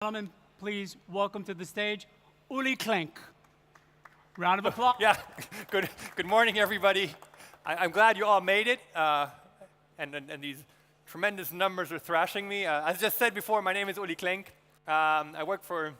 Gentlemen, please welcome to the stage Ulli Klenk. Round of applause. Yeah, good morning, everybody. I'm glad you all made it, and these tremendous numbers are thrashing me. As I just said before, my name is Ulli Klenk. I work for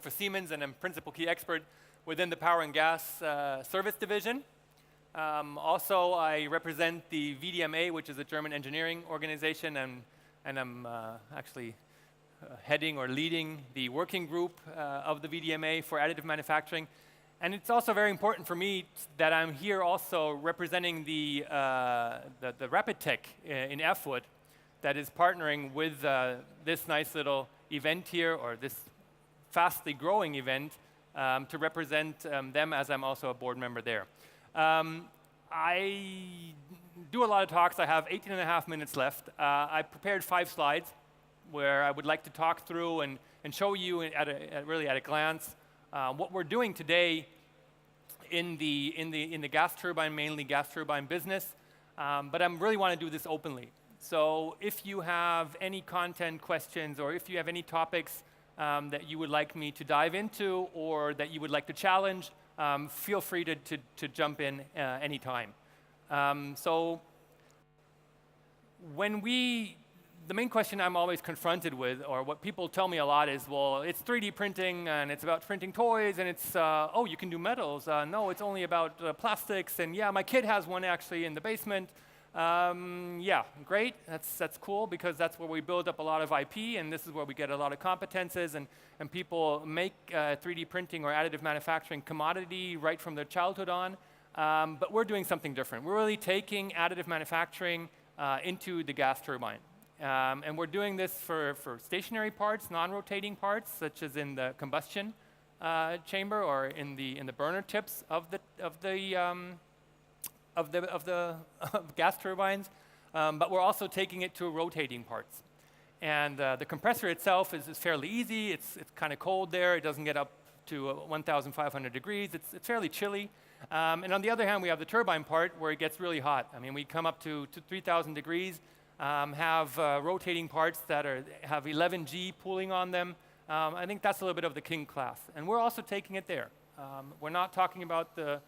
Siemens, and I'm principal key expert within the power and gas service division. Also, I represent the VDMA, which is a German engineering organization, and I'm actually heading or leading the working group of the VDMA for additive manufacturing. And it's also very important for me that I'm here also representing the Rapid Tech in Erfurt that is partnering with this nice little event here, or this fastly growing event, to represent them, as I'm also a board member there. I do a lot of talks. I have 18.5 minutes left. I prepared 5 slides where I would like to talk through and show you really at a glance what we're doing today in the gas turbine, mainly gas turbine business. But I really want to do this openly. So if you have any content questions, or if you have any topics that you would like me to dive into, or that you would like to challenge, feel free to jump in anytime. So the main question I'm always confronted with, or what people tell me a lot, is, well, it's 3D printing, and it's about printing toys, and it's, oh, you can do metals. No, it's only about plastics, and yeah, my kid has one actually in the basement. Yeah, great, that's cool, because that's where we build up a lot of IP, and this is where we get a lot of competences, and people make 3D printing or additive manufacturing commodity right from their childhood on. But we're doing something different. We're really taking additive manufacturing into the gas turbine. And we're doing this for stationary parts, non-rotating parts, such as in the combustion chamber, or in the burner tips of gas turbines. But we're also taking it to rotating parts. And the compressor itself is fairly easy. It's kind of cold there. It doesn't get up to 1,500 degrees. It's fairly chilly. And on the other hand, we have the turbine part, where it gets really hot. I mean, we come up to 3,000 degrees. Have rotating parts that have 11G pooling on them. I think that's a little bit of the king class. And we're also taking it there. We're not talking about the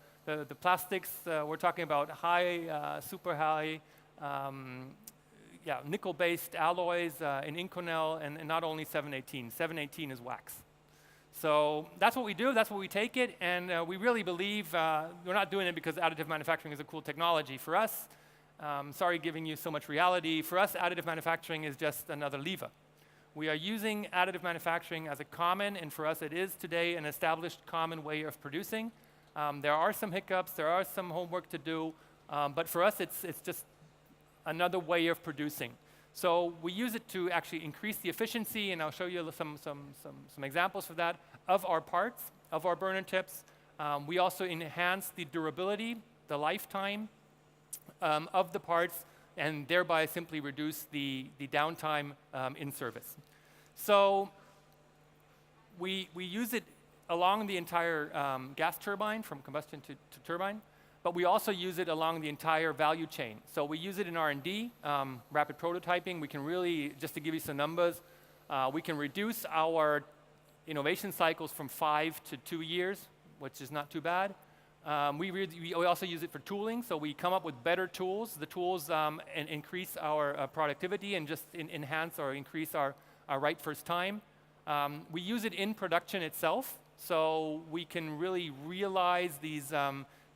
plastics. We're talking about high, super high, nickel-based alloys in Inconel, and not only 718. 718 is wax. So that's what we do. That's what we take it. And we really believe we're not doing it because additive manufacturing is a cool technology. For us, sorry giving you so much reality. For us, additive manufacturing is just another lever. We are using additive manufacturing as a common, and for us it is today an established common way of producing. There are some hiccups, there are some homework to do, but for us it's just another way of producing. So we use it to actually increase the efficiency, and I'll show you some examples for that, of our parts, of our burner tips. We also enhance the durability, the lifetime, of the parts, and thereby simply reduce the downtime in service. So we use it along the entire gas turbine, from combustion to turbine, but we also use it along the entire value chain. So we use it in R&D, rapid prototyping. We can really, just to give you some numbers, we can reduce our innovation cycles from 5 to 2 years, which is not too bad. We also use it for tooling, so we come up with better tools. The tools increase our productivity and just enhance or increase our right first time. We use it in production itself, so we can really realize these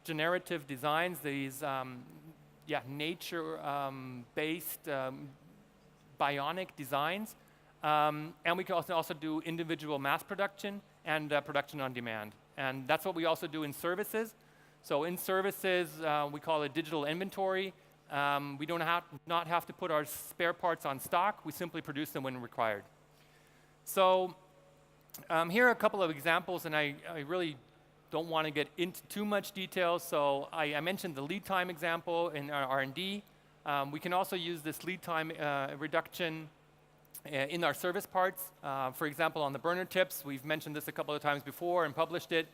generative designs, these nature-based bionic designs. And we can also do individual mass production and production on demand. And that's what we also do in services. So in services, we call it digital inventory. We don't not have to put our spare parts on stock. We simply produce them when required. So here are a couple of examples, and I really don't want to get into too much detail. So I mentioned the lead time example in our R&D. We can also use this lead time reduction in our service parts. For example, on the burner tips, we've mentioned this a couple of times before and published it.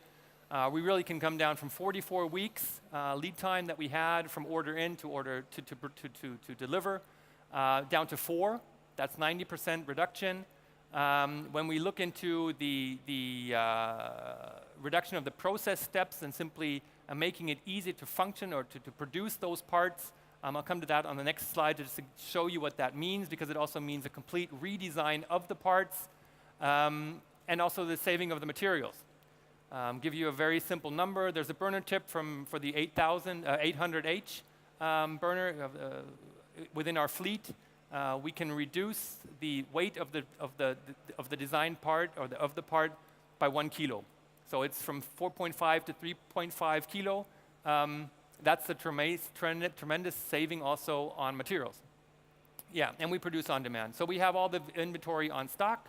We really can come down from 44 weeks lead time that we had from order in to order to deliver, down to 4. That's 90% reduction. When we look into the reduction of the process steps and simply making it easy to function or to produce those parts, I'll come to that on the next slide just to show you what that means, because it also means a complete redesign of the parts and also the saving of the materials. Give you a very simple number. There's a burner tip for the 800H burner within our fleet. We can reduce the weight of the design part or of the part by 1 kilo. So it's from 4.5 to 3.5 kilo. That's a tremendous saving also on materials. Yeah, and we produce on demand. So we have all the inventory on stock.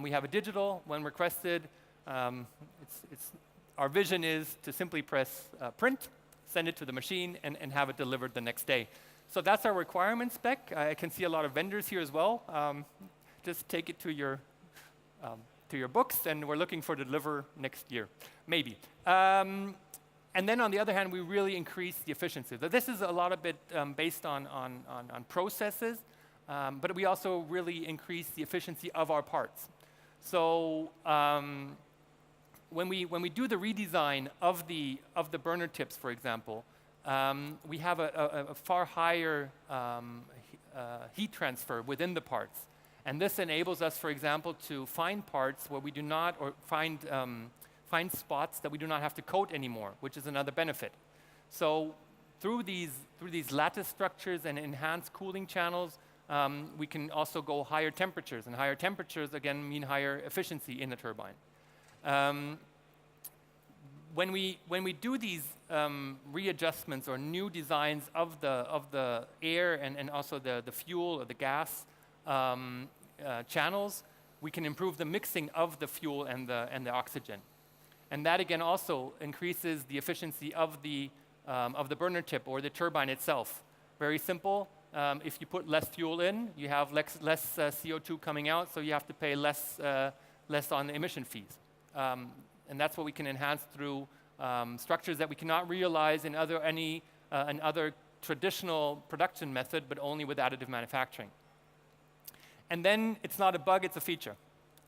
We have a digital when requested. Our vision is to simply press print, send it to the machine, and have it delivered the next day. So that's our requirement spec. I can see a lot of vendors here as well. Just take it to your books, and we're looking for deliver next year, maybe. And then on the other hand, we really increase the efficiency. So this is a lot of it based on processes, but we also really increase the efficiency of our parts. So when we do the redesign of the burner tips, for example, we have a far higher heat transfer within the parts. And this enables us, for example, to find parts where we do not, or find spots that we do not have to coat anymore, which is another benefit. So through these lattice structures and enhanced cooling channels, we can also go higher temperatures, and higher temperatures again mean higher efficiency in the turbine. When we do these readjustments or new designs of the air and also the fuel or the gas channels, we can improve the mixing of the fuel and the oxygen, and that again also increases the efficiency of the burner tip or the turbine itself. Very simple. If you put less fuel in, you have less CO2 coming out, so you have to pay less on the emission fees. And that's what we can enhance through structures that we cannot realize in other traditional production method, but only with additive manufacturing. And then it's not a bug, it's a feature.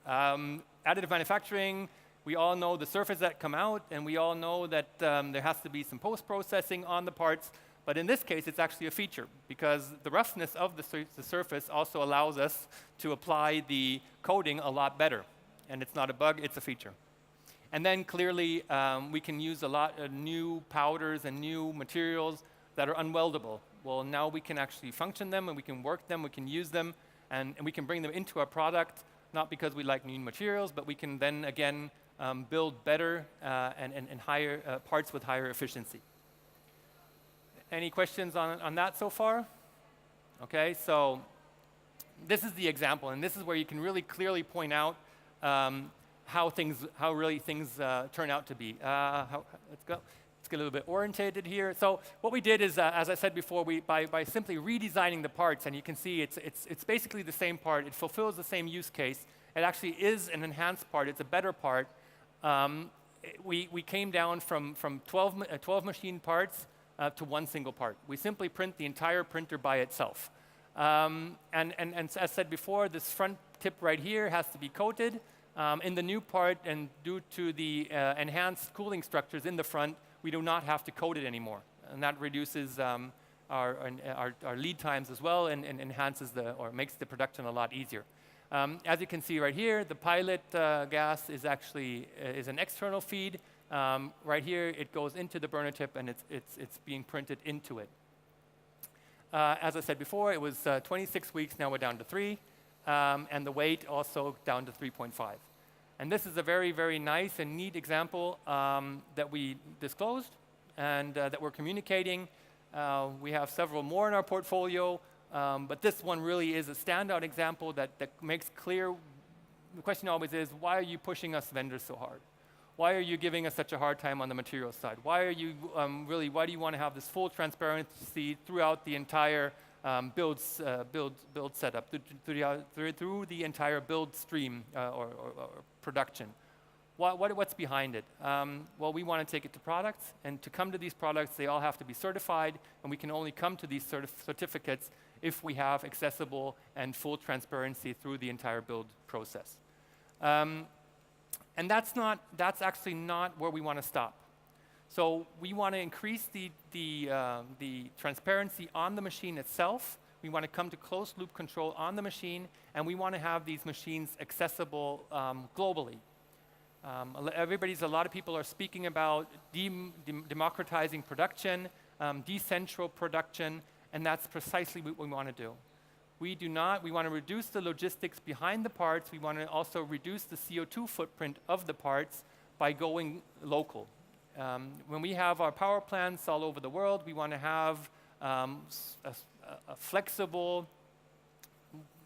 Additive manufacturing, we all know the surfaces that come out, and we all know that there has to be some post-processing on the parts. But in this case, it's actually a feature, because the roughness of the surface also allows us to apply the coating a lot better. And it's not a bug, it's a feature. And then clearly, we can use a lot of new powders and new materials that are unweldable. Well, now we can actually function them, and we can work them, we can use them, and we can bring them into our product, not because we like new materials, but we can then, again, build better and higher parts with higher efficiency. Any questions on that so far? Okay, so this is the example, and this is where you can really clearly point out how really things turn out to be. Let's get a little bit orientated here. So what we did is, as I said before, by simply redesigning the parts, and you can see it's basically the same part. It fulfills the same use case. It actually is an enhanced part. It's a better part. We came down from 12 machine parts to one single part. We simply print the entire printer by itself. And as said before, this front tip right here has to be coated. In the new part, and due to the enhanced cooling structures in the front, we do not have to coat it anymore. And that reduces our lead times as well, and enhances or makes the production a lot easier. As you can see right here, the pilot gas is actually an external feed. Right here, it goes into the burner tip, and it's being printed into it. As I said before, it was 26 weeks. Now we're down to 3, and the weight also down to 3.5. And this is a very, very nice and neat example that we disclosed and that we're communicating. We have several more in our portfolio, but this one really is a standout example that makes clear. The question always is, why are you pushing us vendors so hard? Why are you giving us such a hard time on the materials side? Why are you why do you want to have this full transparency throughout the entire build setup, through the entire build stream or production? What's behind it? Well, we want to take it to products, and to come to these products, they all have to be certified, and we can only come to these certificates if we have accessible and full transparency through the entire build process. And that's actually not where we want to stop. So we want to increase the transparency on the machine itself. We want to come to closed loop control on the machine, and we want to have these machines accessible globally. A lot of people are speaking about democratizing production, decentral production, and that's precisely what we want to do. We want to reduce the logistics behind the parts. We want to also reduce the CO2 footprint of the parts by going local. When we have our power plants all over the world, we want to have a flexible,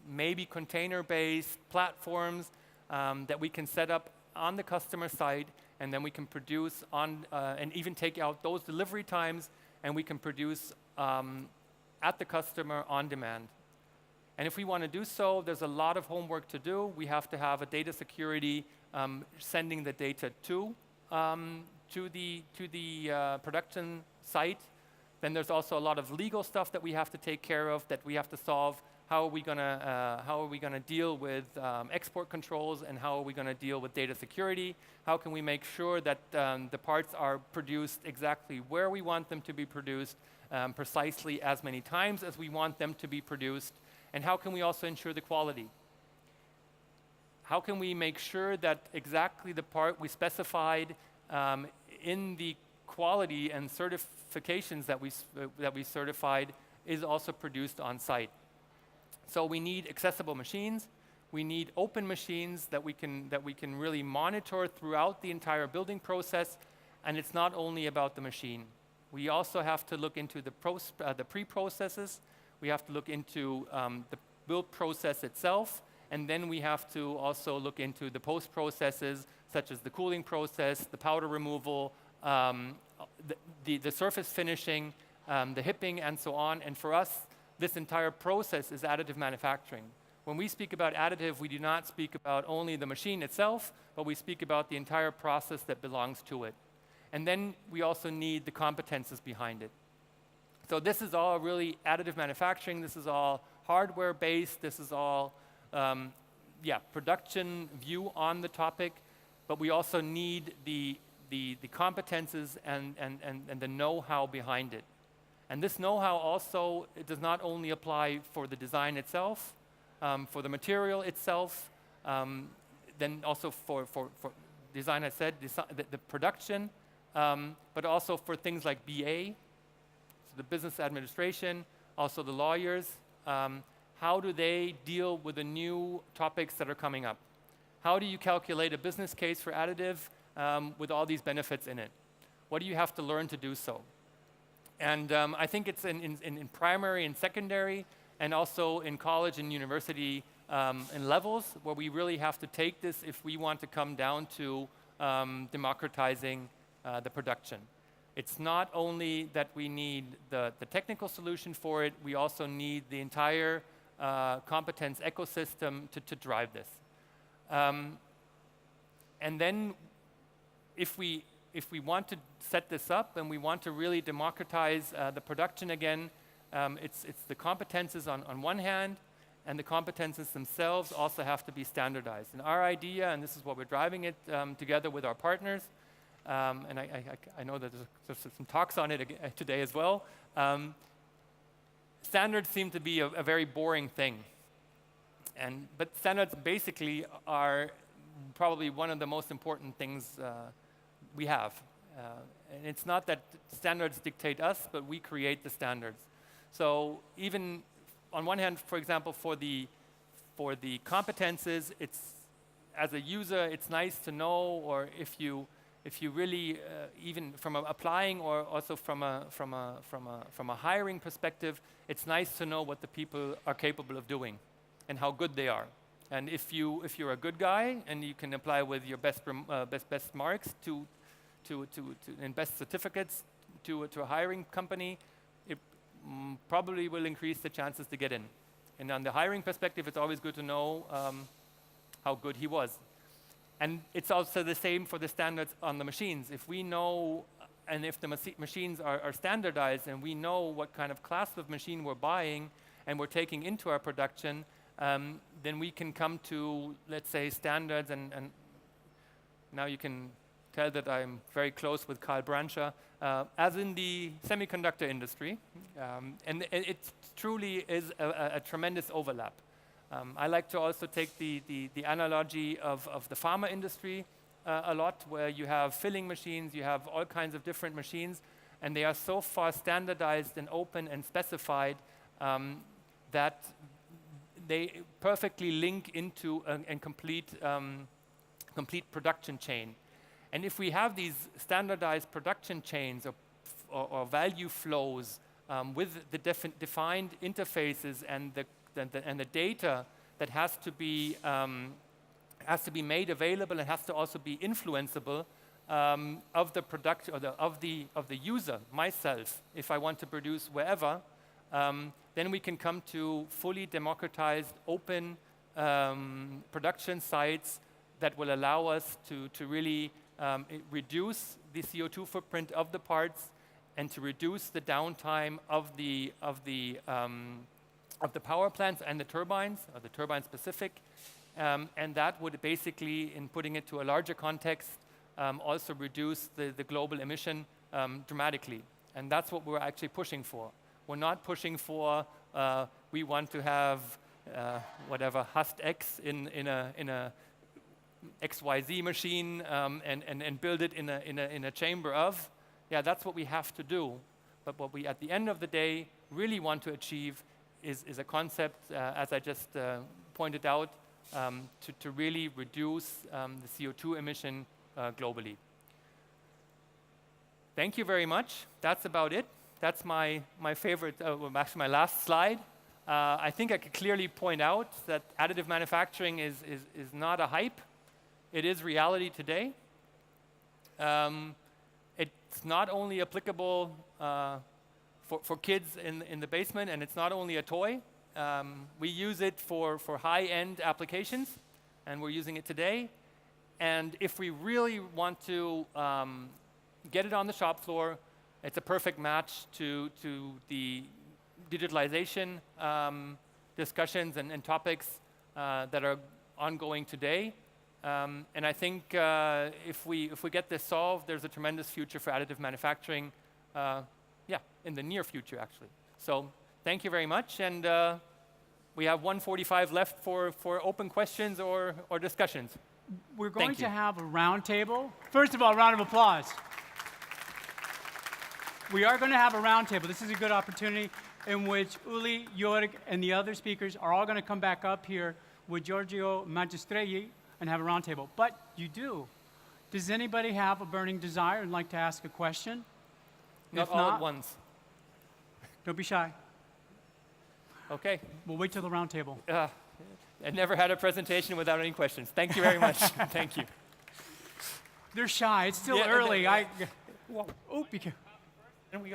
maybe container-based platforms that we can set up on the customer side, and then we can produce on, and even take out those delivery times, and we can produce at the customer on demand. And if we want to do so, there's a lot of homework to do. We have to have a data security sending the data to the production site. Then there's also a lot of legal stuff that we have to take care of, that we have to solve. How are we gonna deal with export controls, and how are we gonna deal with data security? How can we make sure that the parts are produced exactly where we want them to be produced, precisely as many times as we want them to be produced? And how can we also ensure the quality? How can we make sure that exactly the part we specified in the quality and certifications that we certified is also produced on site? So we need accessible machines. We need open machines that we can really monitor throughout the entire building process. And it's not only about the machine. We also have to look into the pre-processes. We have to look into the build process itself, and then we have to also look into the post-processes, such as the cooling process, the powder removal, the surface finishing, the hipping, and so on. And for us, this entire process is additive manufacturing. When we speak about additive, we do not speak about only the machine itself, but we speak about the entire process that belongs to it. And then we also need the competences behind it. So this is all really additive manufacturing. This is all hardware-based. This is all, production view on the topic. But we also need the competences and the know-how behind it. And this know-how also, it does not only apply for the design itself, for the material itself, then also for design, I said, the production, but also for things like BA, so the business administration, also the lawyers. How do they deal with the new topics that are coming up? How do you calculate a business case for additive with all these benefits in it? What do you have to learn to do so? And I think it's in primary and secondary, and also in college and university in levels, where we really have to take this if we want to come down to democratizing the production. It's not only that we need the technical solution for it, we also need the entire competence ecosystem to drive this. And then if we want to set this up and we want to really democratize the production again, it's the competences on one hand, and the competences themselves also have to be standardized. And our idea, and this is what we're driving it together with our partners, and I know that there's some talks on it today as well. Standards seem to be a very boring thing. But standards basically are probably one of the most important things we have. And it's not that standards dictate us, but we create the standards. So even on one hand, for example, for the competences, it's, as a user, it's nice to know, or if you really, even from applying or also from a hiring perspective, it's nice to know what the people are capable of doing and how good they are. And if you're a good guy and you can apply with your best marks and best certificates to a hiring company, it probably will increase the chances to get in. And on the hiring perspective, it's always good to know how good he was. And it's also the same for the standards on the machines. If we know, and if the machines are standardized, and we know what kind of class of machine we're buying, and we're taking into our production, then we can come to, let's say, standards, and now you can tell that I'm very close with Karl Brancher, as in the semiconductor industry, and it truly is a tremendous overlap. I like to also take the analogy of the pharma industry a lot, where you have filling machines, you have all kinds of different machines, and they are so far standardized and open and specified that they perfectly link into a complete production chain. And if we have these standardized production chains or value flows with the defined interfaces and the data that has to be made available and has to also be influenceable of the product or of the user, myself, if I want to produce wherever, then we can come to fully democratized, open production sites that will allow us to really reduce the CO2 footprint of the parts and to reduce the downtime of the power plants and the turbines, or the turbine specific, and that would basically, in putting it to a larger context, also reduce the global emission dramatically. And that's what we're actually pushing for. We're not pushing for, we want to have whatever Hust X in a XYZ machine and build it in a chamber of. Yeah, that's what we have to do. But what we, at the end of the day, really want to achieve is a concept, as I just pointed out, to really reduce the CO2 emission globally. Thank you very much. That's about it. That's my favorite, well, actually my last slide. I think I could clearly point out that additive manufacturing is not a hype. It is reality today. It's not only applicable for kids in the basement, and it's not only a toy. We use it for high-end applications, and we're using it today. And if we really want to get it on the shop floor, it's a perfect match to the digitalization discussions and topics that are ongoing today. And I think if we get this solved, there's a tremendous future for additive manufacturing, in the near future, actually. So thank you very much, and we have 1:45 left for open questions or discussions. We're going to have a round table. First of all, a round of applause. We are going to have a round table. This is a good opportunity in which Ulli, Jörg, and the other speakers are all going to come back up here with Giorgio Magistrelli and have a round table. But you do. Does anybody have a burning desire and like to ask a question? Not all at once. Don't be shy. Okay. We'll wait till the round table. I never had a presentation without any questions. Thank you very much. Thank you. They're shy. It's still early. Oh, be careful. There we go.